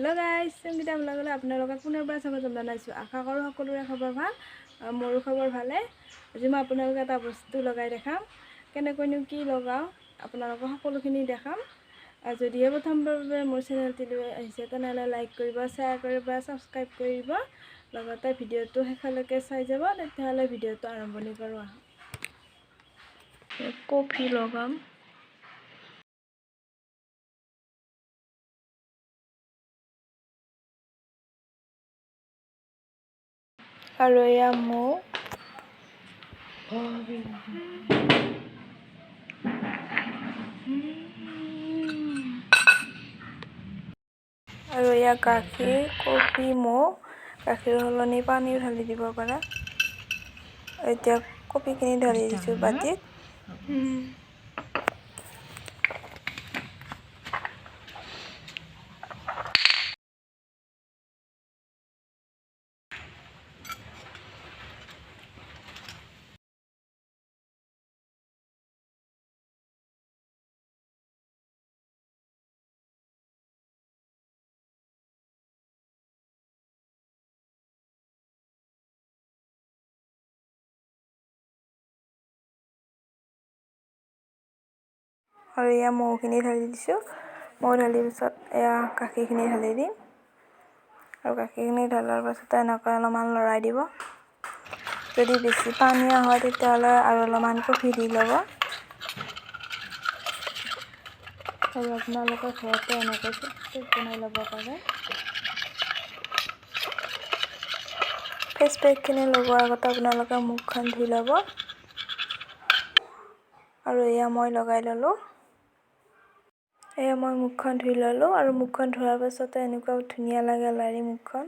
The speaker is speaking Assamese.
हेलो गाइस संगीता ब्लगলৈ আপোনালোকক পুনৰবাৰ স্বাগতম জনাইছো আশা কৰো সকলোৰে খবৰ ভাল মোৰো খবৰ ভালে আজি মই আপোনালোকক এটা বস্তু লগাই দেখাম কেনেকৈনো কি লগাও আপোনালোকক সকলোখিনি দেখাম যদিহে প্ৰথমবাৰ মোৰ চেনেলটো আহিছে তেনহলে লাইক কৰিব শেয়াৰ কৰিব সাবস্ক্ৰাইব কৰিব লগতে ভিডিওটো শেষলৈকে চাই যাব তেতিয়াহলে ভিডিওটো আৰম্ভণি কৰো কফি লগাম আৰু এয়া মৌ আৰু এয়া গাখীৰ কফি মৌ গাখীৰ হলনি পানীও ঢালি দিব পাৰা এতিয়া কফিখিনি ঢালি দিছো বাটিত আৰু এয়া মৌখিনি ঢালি দিছোঁ মৌ ঢালিৰ পিছত এয়া গাখীৰখিনি ঢালি দিম আৰু গাখীৰখিনি ঢলাৰ পাছত এনেকৈ অলপমান লৰাই দিব যদি বেছি পানীয়া হয় তেতিয়াহ'লে আৰু অলপমান কফি দি ল'ব আৰু আপোনালোকে ঘৰতে এনেকৈ কেক বনাই ল'ব পাৰে ফেচ পেকখিনি লগোৱাৰ আগতে আপোনালোকে মুখখন ধুই ল'ব আৰু এয়া মই লগাই ল'লোঁ এয়া মই মুখখন ধুই ল'লোঁ আৰু মুখখন ধোৱাৰ পাছতে এনেকুৱা ধুনীয়া লাগে লাৰি মুখখন